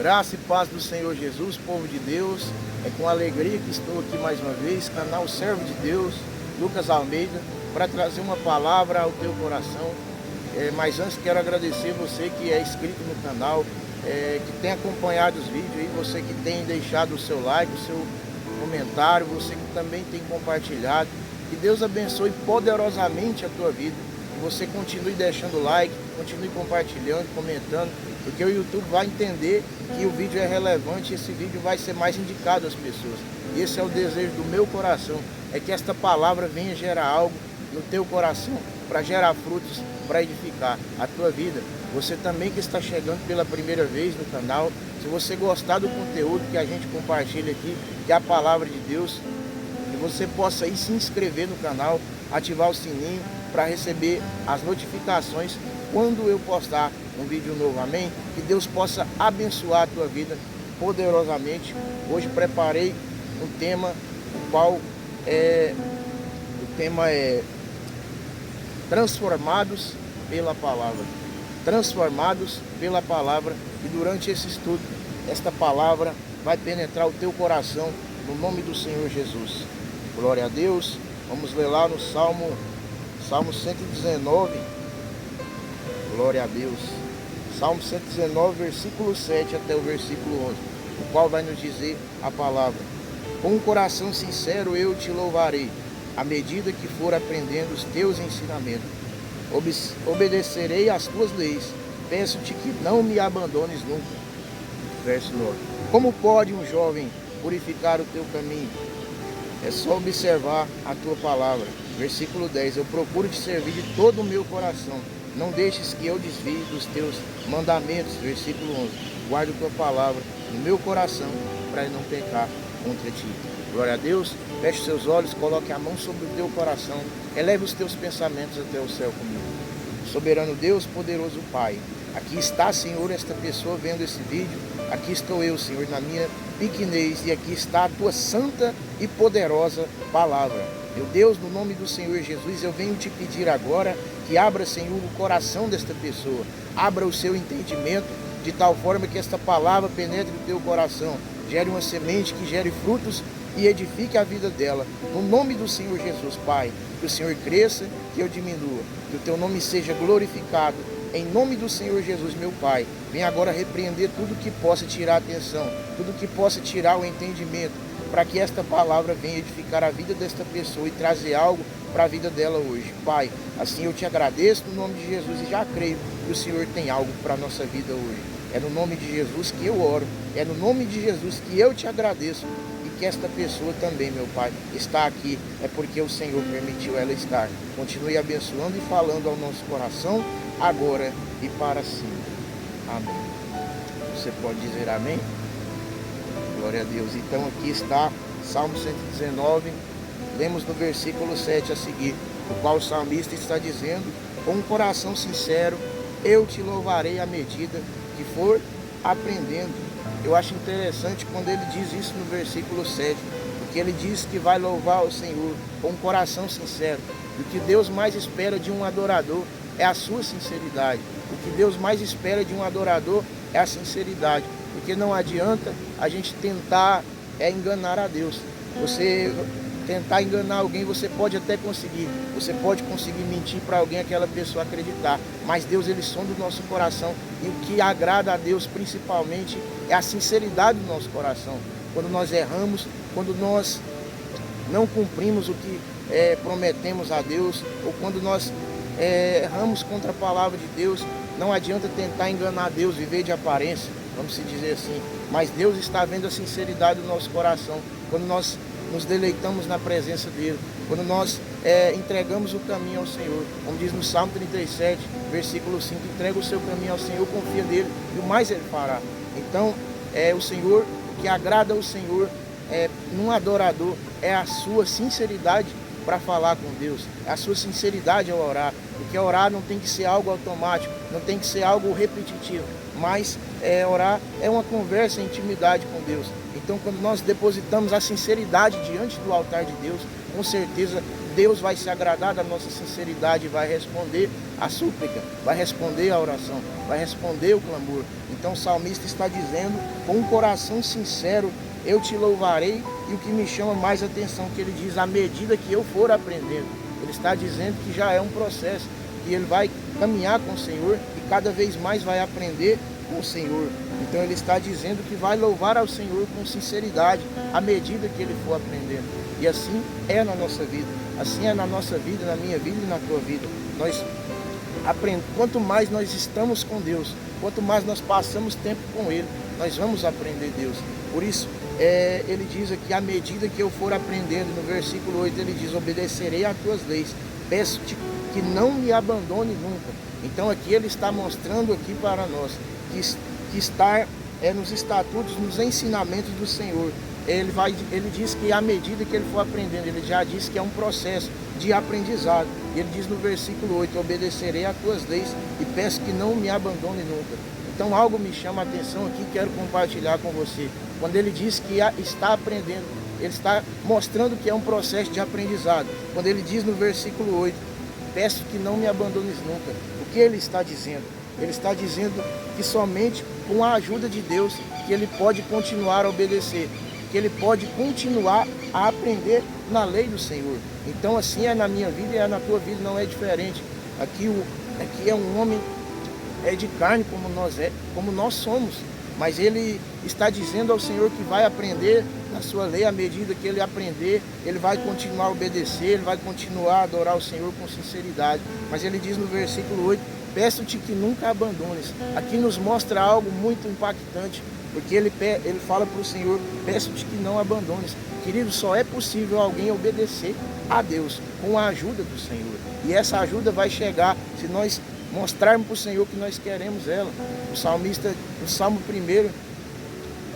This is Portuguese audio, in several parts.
Graça e paz do Senhor Jesus, povo de Deus. É com alegria que estou aqui mais uma vez, canal Servo de Deus, Lucas Almeida, para trazer uma palavra ao teu coração. Mas antes quero agradecer você que é inscrito no canal, que tem acompanhado os vídeos, e você que tem deixado o seu like, o seu comentário, você que também tem compartilhado. Que Deus abençoe poderosamente a tua vida. Que você continue deixando like, continue compartilhando, comentando, porque o YouTube vai entender que o vídeo é relevante e esse vídeo vai ser mais indicado às pessoas. E esse é o desejo do meu coração, é que esta palavra venha gerar algo no teu coração, para gerar frutos, para edificar a tua vida. Você também que está chegando pela primeira vez no canal, se você gostar do conteúdo que a gente compartilha aqui, que é a palavra de Deus, que você possa ir se inscrever no canal, ativar o sininho para receber as notificações quando eu postar um vídeo novo, amém? Que Deus possa abençoar a tua vida poderosamente. Hoje preparei um tema, o tema é transformados pela palavra. Transformados pela palavra, e durante esse estudo, esta palavra vai penetrar o teu coração, no nome do Senhor Jesus. Glória a Deus. Vamos ler lá no Salmo 119. Glória a Deus. Salmo 119, versículo 7 até o versículo 11, o qual vai nos dizer a palavra: com um coração sincero eu te louvarei, à medida que for aprendendo os teus ensinamentos. Obedecerei às tuas leis, peço-te que não me abandones nunca. Verso 9. Como pode um jovem purificar o teu caminho? É só observar a tua palavra. Versículo 10. Eu procuro te servir de todo o meu coração. Não deixes que eu desvie dos teus mandamentos. Versículo 11. Guarda a tua palavra no meu coração, para não pecar contra ti. Glória a Deus. Feche seus olhos, coloque a mão sobre o teu coração. Eleve os teus pensamentos até o céu comigo. Soberano Deus, poderoso Pai. Aqui está, Senhor, esta pessoa vendo esse vídeo. Aqui estou eu, Senhor, na minha pequenez. E aqui está a tua santa e poderosa palavra. Meu Deus, no nome do Senhor Jesus, eu venho te pedir agora que abra, Senhor, o coração desta pessoa. Abra o seu entendimento, de tal forma que esta palavra penetre no teu coração. Gere uma semente que gere frutos e edifique a vida dela. No nome do Senhor Jesus, Pai. Que o Senhor cresça, que eu diminua. Que o teu nome seja glorificado. Em nome do Senhor Jesus, meu Pai. Vem agora repreender tudo que possa tirar a atenção, tudo que possa tirar o entendimento, para que esta palavra venha edificar a vida desta pessoa e trazer algo para a vida dela hoje. Pai, assim eu te agradeço no nome de Jesus e já creio que o Senhor tem algo para a nossa vida hoje. É no nome de Jesus que eu oro, é no nome de Jesus que eu te agradeço, e que esta pessoa também, meu Pai, está aqui, é porque o Senhor permitiu ela estar. Continue abençoando e falando ao nosso coração, agora e para sempre. Amém. Você pode dizer amém? Glória a Deus. Então aqui está Salmo 119, lemos no versículo 7 a seguir, o qual o salmista está dizendo: com um coração sincero eu te louvarei à medida que for aprendendo. Eu acho interessante quando ele diz isso no versículo 7, porque ele diz que vai louvar o Senhor com um coração sincero. E o que Deus mais espera de um adorador é a sua sinceridade. O que Deus mais espera de um adorador é a sinceridade. Porque não adianta a gente tentar enganar a Deus. Você tentar enganar alguém, você pode até conseguir. Você pode conseguir mentir para alguém, aquela pessoa acreditar. Mas Deus, ele sonda o nosso coração. E o que agrada a Deus principalmente é a sinceridade do nosso coração. Quando nós erramos, quando nós não cumprimos o que prometemos a Deus, ou quando nós erramos contra a palavra de Deus, não adianta tentar enganar Deus, viver de aparência, vamos se dizer assim. Mas Deus está vendo a sinceridade do nosso coração. Quando nós nos deleitamos na presença dele, quando nós entregamos o caminho ao Senhor, como diz no Salmo 37, versículo 5, entrega o seu caminho ao Senhor, confia nele, e o mais ele fará. Então, o Senhor, o que agrada ao Senhor num adorador é a sua sinceridade para falar com Deus, é a sua sinceridade ao orar, porque orar não tem que ser algo automático, não tem que ser algo repetitivo, mas orar é uma conversa, intimidade com Deus. Então, quando nós depositamos a sinceridade diante do altar de Deus, com certeza Deus vai se agradar da nossa sinceridade e vai responder a súplica, vai responder a oração, vai responder o clamor. Então o salmista está dizendo, com um coração sincero, eu te louvarei, e o que me chama mais atenção, que ele diz, à medida que eu for aprendendo. Ele está dizendo que já é um processo, que ele vai caminhar com o Senhor e cada vez mais vai aprender com o Senhor. Então ele está dizendo que vai louvar ao Senhor com sinceridade, à medida que ele for aprendendo. E assim é na nossa vida, assim é na nossa vida, na minha vida e na tua vida. Quanto mais nós estamos com Deus, quanto mais nós passamos tempo com Ele, nós vamos aprender Deus. Por isso, ele diz aqui, à medida que eu for aprendendo, no versículo 8 ele diz, obedecerei às tuas leis, peço-te que não me abandone nunca. Então aqui ele está mostrando aqui para nós, que estar nos estatutos, nos ensinamentos do Senhor. Ele diz que à medida que ele for aprendendo, ele já diz que é um processo de aprendizado. Ele diz no versículo 8, obedecerei às tuas leis e peço que não me abandone nunca. Então algo me chama a atenção aqui, quero compartilhar com você. Quando ele diz que está aprendendo, ele está mostrando que é um processo de aprendizado. Quando ele diz no versículo 8, peço que não me abandones nunca. O que ele está dizendo? Ele está dizendo que somente com a ajuda de Deus que ele pode continuar a obedecer, que ele pode continuar a aprender na lei do Senhor. Então assim é na minha vida e é na tua vida, não é diferente. Aqui é um homem de carne como nós somos, mas ele está dizendo ao Senhor que vai aprender na sua lei. À medida que ele aprender, ele vai continuar a obedecer, ele vai continuar a adorar o Senhor com sinceridade. Mas ele diz no versículo 8, peço-te que nunca abandones. Aqui nos mostra algo muito impactante, porque ele fala para o Senhor, peço-te que não abandones. Querido, só é possível alguém obedecer a Deus com a ajuda do Senhor. E essa ajuda vai chegar se nós mostrarmos para o Senhor que nós queremos ela. O salmista, no Salmo 1,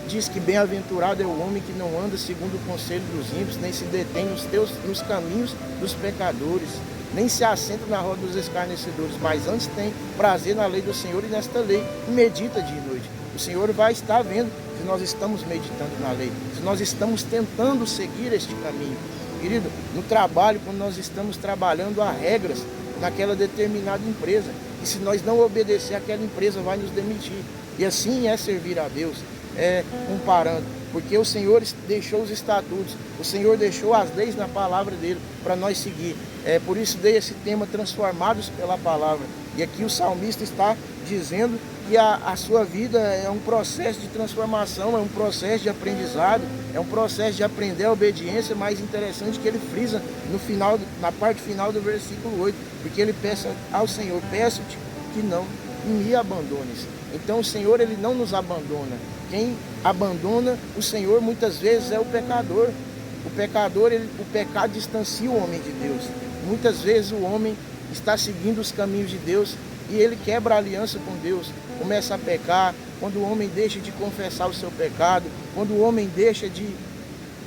diz que bem-aventurado é o homem que não anda segundo o conselho dos ímpios, nem se detém nos caminhos dos pecadores, nem se assenta na roda dos escarnecedores, mas antes tem prazer na lei do Senhor, e nesta lei medita dia e noite. O Senhor vai estar vendo se nós estamos meditando na lei, se nós estamos tentando seguir este caminho. Querido, no trabalho, quando nós estamos trabalhando, há regras naquela determinada empresa, e se nós não obedecer, aquela empresa vai nos demitir. E assim é servir a Deus, comparando, porque o Senhor deixou os estatutos, o Senhor deixou as leis na palavra dele para nós seguir. Por isso dei esse tema, transformados pela palavra. E aqui o salmista está dizendo que a sua vida é um processo de transformação, é um processo de aprendizado, é um processo de aprender a obediência. Mais interessante que ele frisa na parte final do versículo 8, porque ele peça ao Senhor, peço-te que não me abandones. Então o Senhor, ele não nos abandona. Quem abandona o Senhor muitas vezes é o pecador. O pecado distancia o homem de Deus. Muitas vezes o homem está seguindo os caminhos de Deus e ele quebra a aliança com Deus, começa a pecar. Quando o homem deixa de confessar o seu pecado, quando o homem deixa de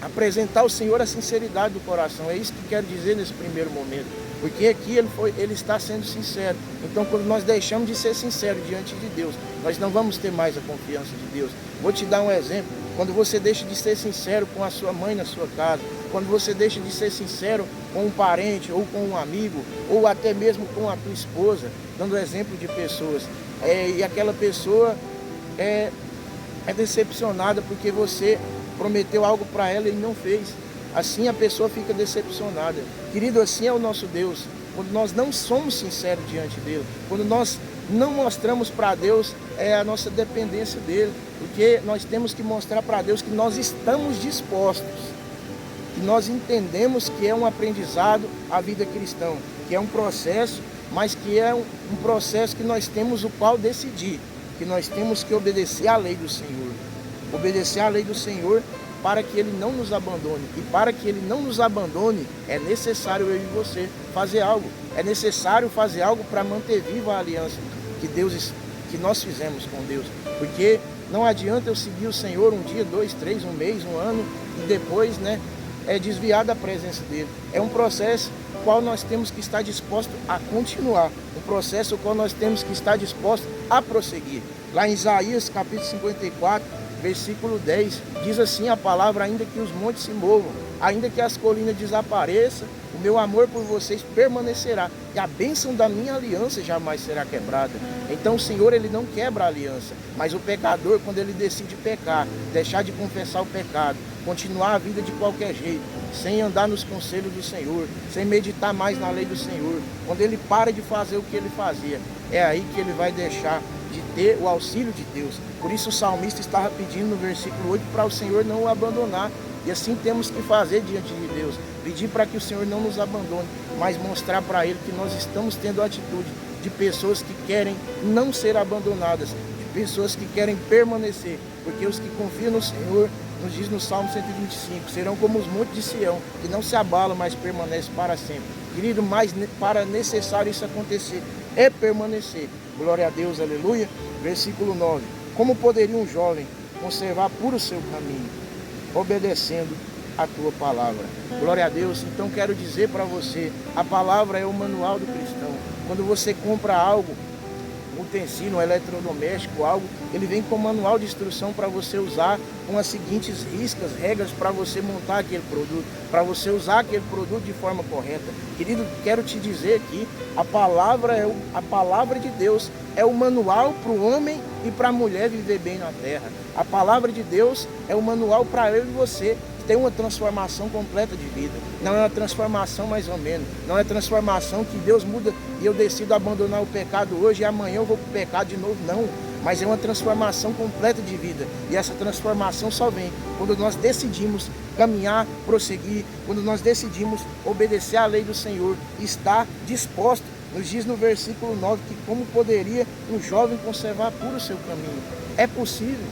apresentar ao Senhor a sinceridade do coração. É isso que quero dizer nesse primeiro momento, porque aqui ele está sendo sincero. Então quando nós deixamos de ser sinceros diante de Deus, nós não vamos ter mais a confiança de Deus. Vou te dar um exemplo. Quando você deixa de ser sincero com a sua mãe na sua casa, quando você deixa de ser sincero com um parente ou com um amigo, ou até mesmo com a tua esposa, dando exemplo de pessoas, e aquela pessoa é decepcionada porque você prometeu algo para ela e não fez. Assim a pessoa fica decepcionada. Querido, assim é o nosso Deus. Quando nós não somos sinceros diante dele, quando nós não mostramos para Deus a nossa dependência dele, porque nós temos que mostrar para Deus que nós estamos dispostos, que nós entendemos que é um aprendizado a vida cristã, que é um processo, mas que é um processo que nós temos o qual decidir, que nós temos que obedecer à lei do Senhor. Obedecer à lei do Senhor para que Ele não nos abandone. E para que Ele não nos abandone, é necessário eu e você fazer algo. É necessário fazer algo para manter viva a aliança que nós fizemos com Deus. Porque não adianta eu seguir o Senhor um dia, 2, 3, um mês, um ano, e depois desviar da presença dEle. É um processo no qual nós temos que estar dispostos a continuar. Um processo no qual nós temos que estar dispostos a prosseguir. Lá em Isaías capítulo 54, versículo 10, diz assim a palavra: ainda que os montes se movam, ainda que as colinas desapareçam, o meu amor por vocês permanecerá, e a bênção da minha aliança jamais será quebrada. Então o Senhor, ele não quebra a aliança, mas o pecador, quando ele decide pecar, deixar de confessar o pecado, continuar a vida de qualquer jeito, sem andar nos conselhos do Senhor, sem meditar mais na lei do Senhor, quando ele para de fazer o que ele fazia, é aí que ele vai deixar de ter o auxílio de Deus. Por isso o salmista estava pedindo no versículo 8 para o Senhor não o abandonar. E assim temos que fazer diante de Deus, pedir para que o Senhor não nos abandone, mas mostrar para Ele que nós estamos tendo a atitude de pessoas que querem não ser abandonadas, de pessoas que querem permanecer, porque os que confiam no Senhor, nos diz no Salmo 125, serão como os montes de Sião, que não se abalam, mas permanecem para sempre. Querido, mas para necessário isso acontecer, é permanecer. Glória a Deus, aleluia. Versículo 9. Como poderia um jovem conservar puro o seu caminho? Obedecendo a tua palavra. Glória a Deus. Então quero dizer para você, a palavra é o manual do cristão. Quando você compra algo, um utensílio, um eletrodoméstico, algo, ele vem com manual de instrução para você usar, com as seguintes riscas, regras para você montar aquele produto, para você usar aquele produto de forma correta. Querido, quero te dizer aqui, a palavra de Deus é o manual para o homem e para a mulher viver bem na terra. A palavra de Deus é o manual para eu e você ter uma transformação completa de vida. Não é uma transformação mais ou menos. Não é transformação que Deus muda e eu decido abandonar o pecado hoje e amanhã eu vou para o pecado de novo. Não. Mas é uma transformação completa de vida. E essa transformação só vem quando nós decidimos caminhar, prosseguir, quando nós decidimos obedecer à lei do Senhor e estar disposto. Nos diz no versículo 9 que como poderia um jovem conservar puro o seu caminho. É possível.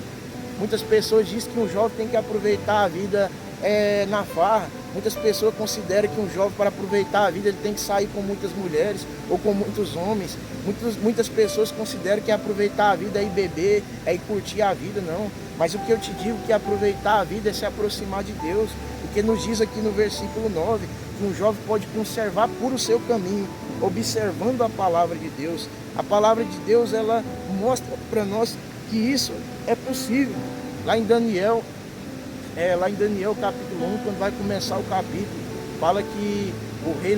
Muitas pessoas dizem que um jovem tem que aproveitar a vida na farra. Muitas pessoas consideram que um jovem, para aproveitar a vida, ele tem que sair com muitas mulheres ou com muitos homens. Muitas pessoas consideram que aproveitar a vida é ir beber, é ir curtir a vida, não. Mas o que eu te digo que aproveitar a vida é se aproximar de Deus. Porque nos diz aqui no versículo 9 que um jovem pode conservar puro o seu caminho, observando a palavra de Deus. A palavra de Deus, ela mostra para nós que isso é possível. Lá em Daniel capítulo 1, quando vai começar o capítulo, fala que o rei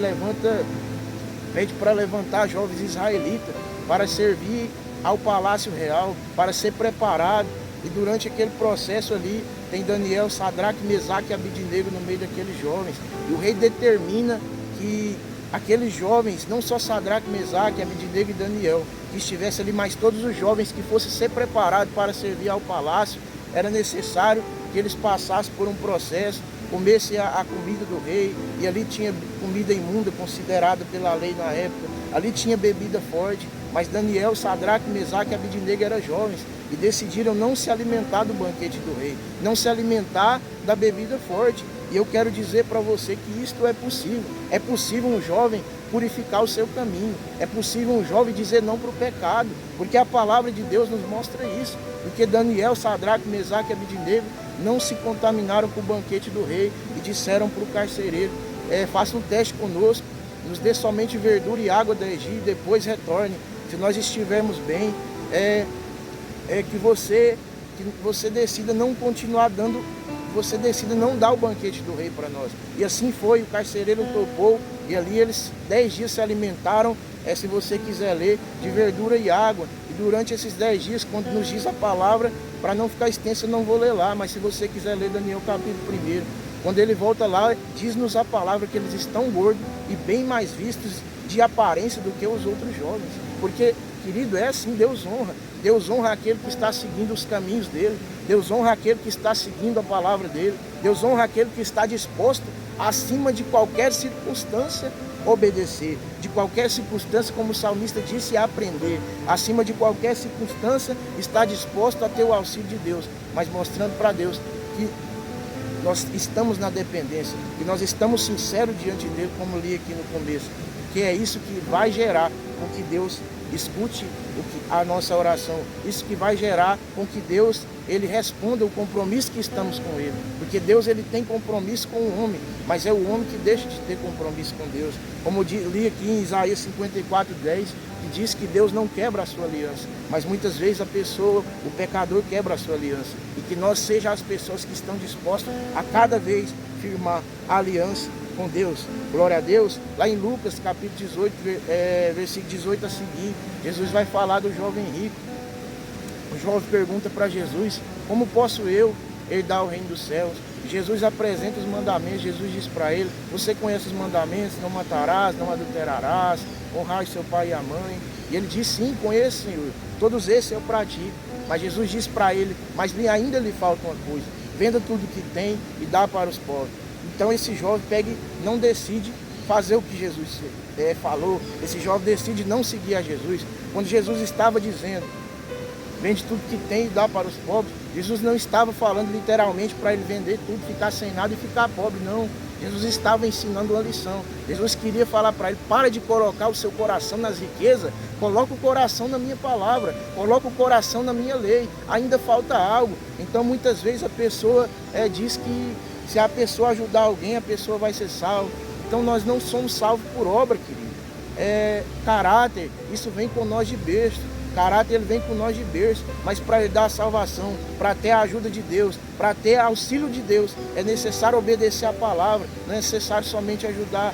pede para levantar jovens israelitas para servir ao palácio real, para ser preparado. E durante aquele processo ali, tem Daniel, Sadraque, Mesaque e Abidnego no meio daqueles jovens. E o rei determina que aqueles jovens, não só Sadraque, Mesaque, Abidnego e Daniel, que estivesse ali, mas todos os jovens que fossem ser preparados para servir ao palácio, era necessário que eles passassem por um processo, comessem a comida do rei, e ali tinha comida imunda considerada pela lei na época, ali tinha bebida forte, mas Daniel, Sadraque, Mesaque e Abidnego eram jovens e decidiram não se alimentar do banquete do rei, não se alimentar da bebida forte. E eu quero dizer para você que isto é possível. É possível um jovem purificar o seu caminho. É possível um jovem dizer não para o pecado, porque a palavra de Deus nos mostra isso. Porque Daniel, Sadraque, Mesaque e Abidnego não se contaminaram com o banquete do rei e disseram para o carcereiro, faça um teste conosco, nos dê somente verdura e água da Egito e depois retorne. Se nós estivermos bem, que você decida não continuar dando, você decida não dar o banquete do rei para nós. E assim foi, o carcereiro topou, e ali eles 10 dias se alimentaram, se você quiser ler, de verdura e água. E durante esses 10 dias, quando nos diz a palavra, para não ficar extensa eu não vou ler lá, mas se você quiser ler Daniel capítulo 1, quando ele volta lá, diz-nos a palavra que eles estão gordos e bem mais vistos de aparência do que os outros jovens. Porque, querido, é assim, Deus honra. Deus honra aquele que está seguindo os caminhos dele. Deus honra aquele que está seguindo a palavra dele. Deus honra aquele que está disposto, acima de qualquer circunstância, obedecer. De qualquer circunstância, como o salmista disse, aprender. Acima de qualquer circunstância, está disposto a ter o auxílio de Deus. Mas mostrando para Deus que nós estamos na dependência, que nós estamos sinceros diante dele, como li aqui no começo. Que é isso que vai gerar com que Deus escute a nossa oração. Isso que vai gerar com que Deus ele responda o compromisso que estamos com ele. Porque Deus ele tem compromisso com o homem, mas é o homem que deixa de ter compromisso com Deus. Como eu li aqui em Isaías 54:10, que diz que Deus não quebra a sua aliança, mas muitas vezes o pecador quebra a sua aliança. E que nós sejamos as pessoas que estão dispostas a cada vez firmar a aliança com Deus. Glória a Deus. Lá em Lucas capítulo 18, versículo 18 a seguir, Jesus vai falar do jovem rico. O jovem pergunta para Jesus: como posso eu herdar o reino dos céus? Jesus apresenta os mandamentos. Jesus diz para ele: você conhece os mandamentos? Não matarás, não adulterarás, honrar seu pai e a mãe. E ele diz: sim, conheço, Senhor, todos esses eu pratico. Mas Jesus diz para ele: mas ainda lhe falta uma coisa: venda tudo que tem e dá para os pobres. Então esse jovem pega e não decide fazer o que Jesus falou. Esse jovem decide não seguir a Jesus. Quando Jesus estava dizendo: vende tudo que tem e dá para os pobres, Jesus não estava falando literalmente para ele vender tudo, ficar sem nada e ficar pobre, não. Jesus estava ensinando uma lição. Jesus queria falar para ele: para de colocar o seu coração nas riquezas, coloca o coração na minha palavra, coloca o coração na minha lei, ainda falta algo. Então muitas vezes a pessoa diz que se a pessoa ajudar alguém, a pessoa vai ser salva. Então nós não somos salvos por obra, querido. Caráter, isso vem com nós de berço. Caráter ele vem com nós de berço, mas para ele dar a salvação, para ter a ajuda de Deus, para ter auxílio de Deus, é necessário obedecer a palavra. Não é necessário somente ajudar,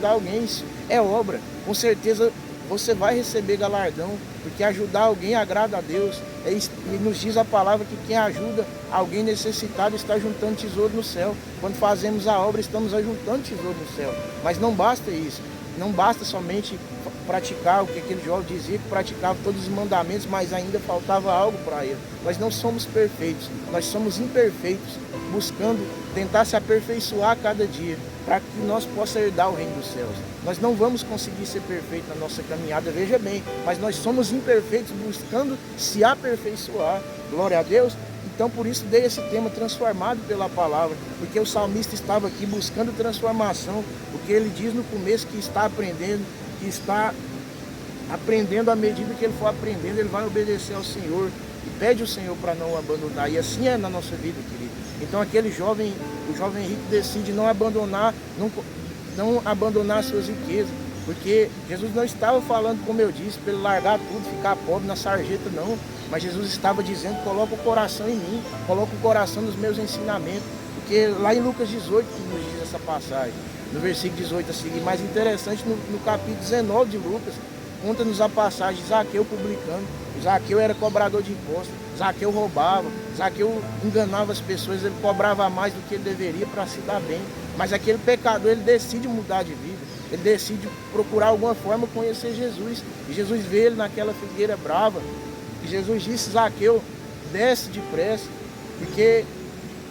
alguém, isso é obra. Com certeza você vai receber galardão, porque ajudar alguém agrada a Deus. E nos diz a palavra que quem ajuda alguém necessitado está juntando tesouro no céu. Quando fazemos a obra, estamos ajuntando tesouro no céu. Mas não basta isso. Não basta somente praticar o que aquele jovem dizia, que praticava todos os mandamentos, mas ainda faltava algo para ele. Nós não somos perfeitos, nós somos imperfeitos, buscando tentar se aperfeiçoar a cada dia, para que nós possamos herdar o reino dos céus. Nós não vamos conseguir ser perfeitos na nossa caminhada, veja bem, mas nós somos imperfeitos buscando se aperfeiçoar. Glória a Deus. Então por isso dei esse tema, transformado pela palavra, porque o salmista estava aqui buscando transformação, porque ele diz no começo que está aprendendo, que está aprendendo à medida que ele for aprendendo, ele vai obedecer ao Senhor e pede ao Senhor para não o abandonar. E assim é na nossa vida, querido. Então aquele jovem, o jovem rico decide não abandonar suas riquezas, porque Jesus não estava falando, como eu disse, para ele largar tudo, ficar pobre na sarjeta, não. Mas Jesus estava dizendo: coloca o coração em mim, coloca o coração nos meus ensinamentos. Porque lá em Lucas 18 nos diz essa passagem, no versículo 18 a seguir. Mais interessante, no capítulo 19 de Lucas, conta-nos a passagem de Zaqueu publicano. Zaqueu era cobrador de impostos, Zaqueu roubava, Zaqueu enganava as pessoas, ele cobrava mais do que ele deveria para se dar bem. Mas aquele pecador, ele decide mudar de vida, ele decide procurar alguma forma conhecer Jesus. E Jesus vê ele naquela figueira brava, e Jesus disse: Zaqueu, desce depressa, porque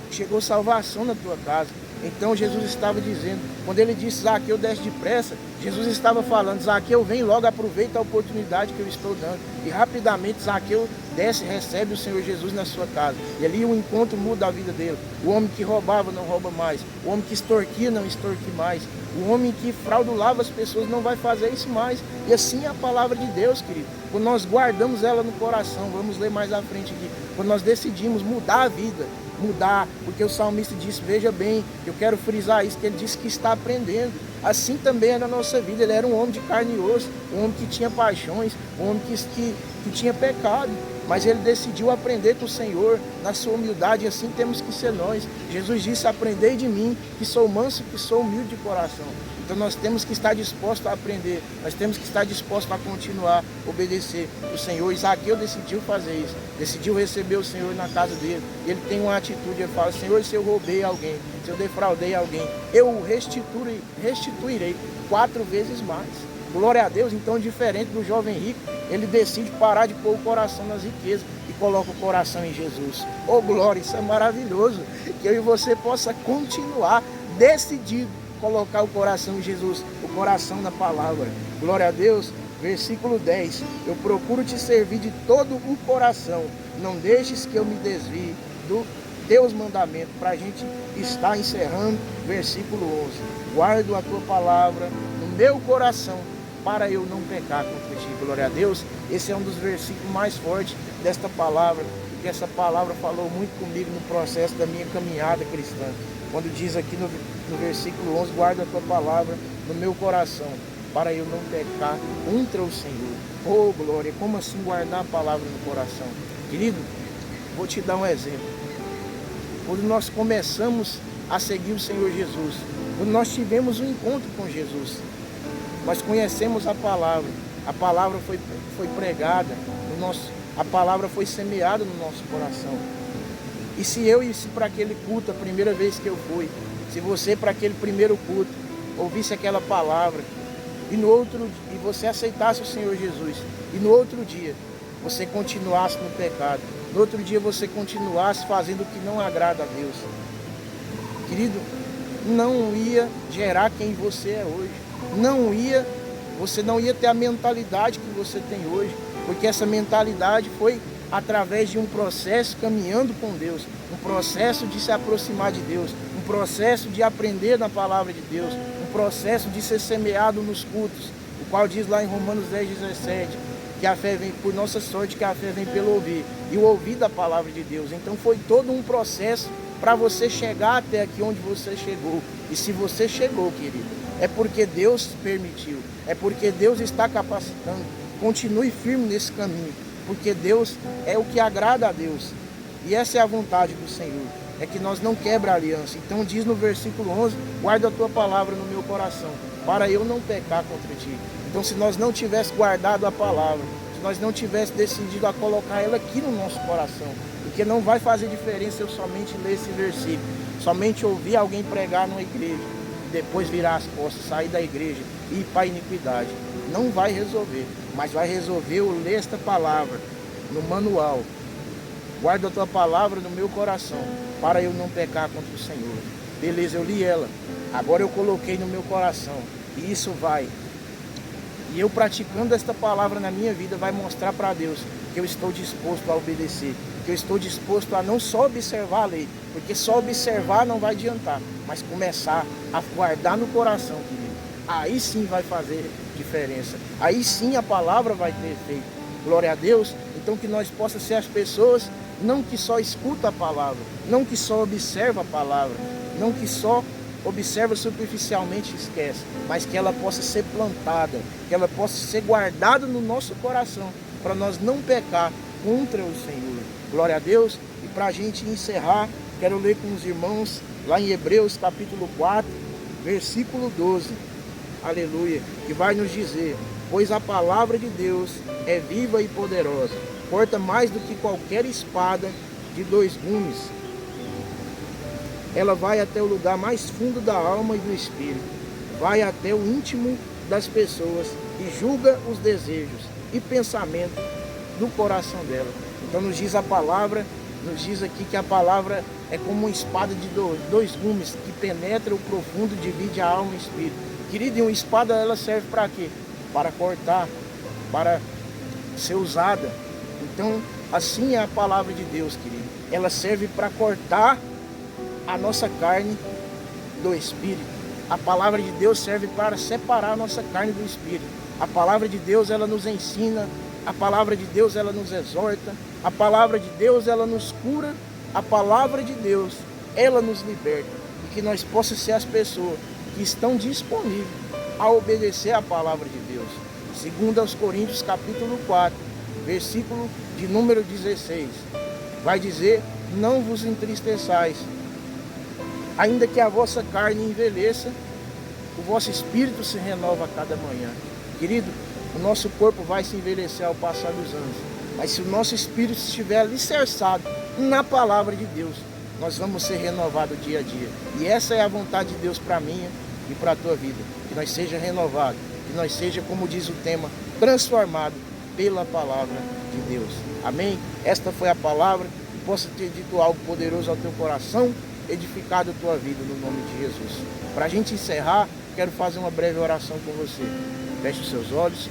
chegou salvação na tua casa. Então Jesus estava dizendo, quando ele disse: Zaqueu, desce depressa, Jesus estava falando: Zaqueu, vem logo, aproveita a oportunidade que eu estou dando. E rapidamente Zaqueu desce e recebe o Senhor Jesus na sua casa. E ali o encontro muda a vida dele. O homem que roubava não rouba mais, o homem que extorquia não extorque mais, o homem que fraudulava as pessoas não vai fazer isso mais. E assim é a palavra de Deus, querido. Quando nós guardamos ela no coração, vamos ler mais à frente aqui, quando nós decidimos mudar a vida, mudar, porque o salmista disse, veja bem, eu quero frisar isso, que ele disse que está aprendendo. Assim também é na nossa vida. Ele era um homem de carne e osso, um homem que tinha paixões, um homem que tinha pecado, mas ele decidiu aprender com o Senhor na sua humildade, e assim temos que ser nós. Jesus disse: aprendei de mim, que sou manso, que sou humilde de coração. Então nós temos que estar dispostos a aprender, nós temos que estar dispostos a continuar a obedecer o Senhor. Zaqueu decidiu fazer isso, decidiu receber o Senhor na casa dele. Ele tem uma atitude, ele fala: Senhor, se eu roubei alguém, se eu defraudei alguém, eu restituirei 4 vezes mais. Glória a Deus. Então, diferente do jovem rico, ele decide parar de pôr o coração nas riquezas e coloca o coração em Jesus. Oh glória, isso é maravilhoso, que eu e você possa continuar decidido colocar o coração em Jesus, o coração na palavra. Glória a Deus. Versículo 10, eu procuro te servir de todo o coração, não deixes que eu me desvie do teus mandamentos. Para a gente estar encerrando, versículo 11, guardo a tua palavra no meu coração, para eu não pecar contra ti. Glória a Deus. Esse é um dos versículos mais fortes desta palavra, porque essa palavra falou muito comigo no processo da minha caminhada cristã. Quando diz aqui no versículo 11, guarda a tua palavra no meu coração, para eu não pecar contra o Senhor. Oh glória, como assim guardar a palavra no coração? Querido, vou te dar um exemplo. Quando nós começamos a seguir o Senhor Jesus. Quando nós tivemos um encontro com Jesus, nós conhecemos a palavra foi pregada, a palavra foi semeada no nosso coração. E se para aquele culto, a primeira vez que eu fui, se você para aquele primeiro culto ouvisse aquela palavra, e você aceitasse o Senhor Jesus, e no outro dia você continuasse no pecado, no outro dia você continuasse fazendo o que não agrada a Deus, querido, não ia gerar quem você é hoje, você não ia ter a mentalidade que você tem hoje, porque essa mentalidade foi através de um processo caminhando com Deus, um processo de se aproximar de Deus, um processo de aprender na palavra de Deus, um processo de ser semeado nos cultos, o qual diz lá em Romanos 10:17, que a fé vem, por nossa sorte, que a fé vem pelo ouvir, e o ouvir da palavra de Deus. Então foi todo um processo para você chegar até aqui onde você chegou. E se você chegou, querido, é porque Deus permitiu, é porque Deus está capacitando. Continue firme nesse caminho, porque Deus é o que agrada a Deus. E essa é a vontade do Senhor, é que nós não quebre a aliança. Então diz no versículo 11, guarda a tua palavra no meu coração, para eu não pecar contra ti. Então se nós não tivéssemos guardado a palavra, se nós não tivéssemos decidido a colocar ela aqui no nosso coração, porque não vai fazer diferença eu somente ler esse versículo, somente ouvir alguém pregar numa igreja, depois virar as costas, sair da igreja e ir para a iniquidade. Não vai resolver, mas vai resolver eu ler esta palavra no manual. Guarda a tua palavra no meu coração, para eu não pecar contra o Senhor. Beleza, eu li ela, agora eu coloquei no meu coração, e isso vai. E eu praticando esta palavra na minha vida vai mostrar para Deus que eu estou disposto a obedecer, que eu estou disposto a não só observar a lei, porque só observar não vai adiantar, mas começar a guardar no coração, querido. Aí sim vai fazer diferença, aí sim a palavra vai ter efeito. Glória a Deus. Então que nós possamos ser as pessoas, não que só escuta a palavra, não que só observa a palavra, não que só observa superficialmente e esquece, mas que ela possa ser plantada, que ela possa ser guardada no nosso coração, para nós não pecar contra o Senhor. Glória a Deus. E para a gente encerrar, quero ler com os irmãos lá em Hebreus capítulo 4, versículo 12. Aleluia. Que vai nos dizer: pois a palavra de Deus é viva e poderosa, corta mais do que qualquer espada de 2 gumes. Ela vai até o lugar mais fundo da alma e do espírito, vai até o íntimo das pessoas e julga os desejos e pensamentos do coração dela. Então nos diz a palavra, nos diz aqui que a palavra é como uma espada de 2 gumes que penetra o profundo, divide a alma e o espírito. Querido, e uma espada ela serve para quê? Para cortar, para ser usada. Então assim é a palavra de Deus, querido. Ela serve para cortar a nossa carne do espírito. A palavra de Deus serve para separar a nossa carne do espírito. A palavra de Deus ela nos ensina, a palavra de Deus ela nos exorta, a palavra de Deus ela nos cura, a palavra de Deus ela nos liberta. E que nós possamos ser as pessoas que estão disponíveis a obedecer a palavra de Deus. Segundo aos Coríntios capítulo 4, versículo de número 16, vai dizer: não vos entristeçais, ainda que a vossa carne envelheça, o vosso espírito se renova a cada manhã. Querido, o nosso corpo vai se envelhecer ao passar dos anos, mas se o nosso espírito estiver alicerçado na palavra de Deus, nós vamos ser renovados dia a dia. E essa é a vontade de Deus para mim e para a tua vida, que nós seja renovados, que nós seja, como diz o tema, transformado pela palavra de Deus. Amém? Esta foi a palavra, que possa ter dito algo poderoso ao teu coração, edificado a tua vida no nome de Jesus. Para a gente encerrar, quero fazer uma breve oração com você. Feche os seus olhos.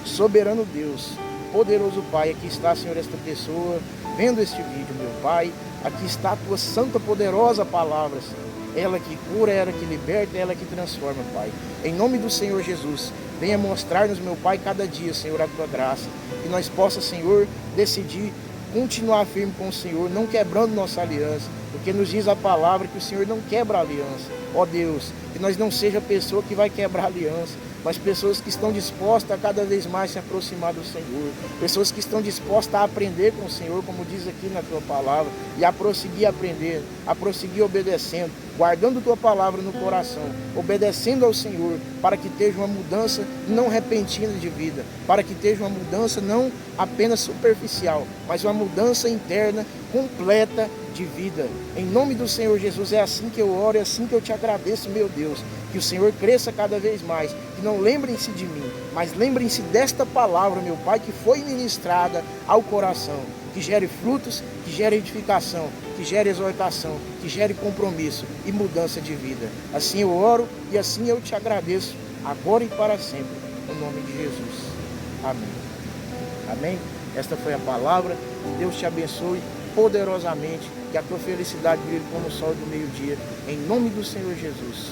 Soberano Deus, poderoso Pai, aqui está, Senhor, esta pessoa vendo este vídeo, meu Pai. Aqui está a tua santa, poderosa palavra, Senhor. Ela que cura, ela que liberta, ela que transforma, Pai. Em nome do Senhor Jesus, venha mostrar-nos, meu Pai, cada dia, Senhor, a tua graça. Que nós possamos, Senhor, decidir continuar firme com o Senhor, não quebrando nossa aliança, porque nos diz a palavra que o Senhor não quebra a aliança. Ó Deus, que nós não seja pessoa que vai quebrar aliança, mas pessoas que estão dispostas a cada vez mais se aproximar do Senhor, pessoas que estão dispostas a aprender com o Senhor, como diz aqui na tua palavra, e a prosseguir aprendendo, a prosseguir obedecendo, guardando tua palavra no coração, obedecendo ao Senhor, para que esteja uma mudança não repentina de vida, para que esteja uma mudança não apenas superficial, mas uma mudança interna, completa de vida. Em nome do Senhor Jesus, é assim que eu oro, é assim que eu te agradeço, meu Deus, que o Senhor cresça cada vez mais, que não lembrem-se de mim, mas lembrem-se desta palavra, meu Pai, que foi ministrada ao coração, que gere frutos, que gere edificação, que gere exortação, que gere compromisso e mudança de vida. Assim eu oro e assim eu te agradeço, agora e para sempre, no nome de Jesus. Amém. Amém? Esta foi a palavra, que Deus te abençoe poderosamente, que a tua felicidade brilhe como o sol do meio-dia, em nome do Senhor Jesus.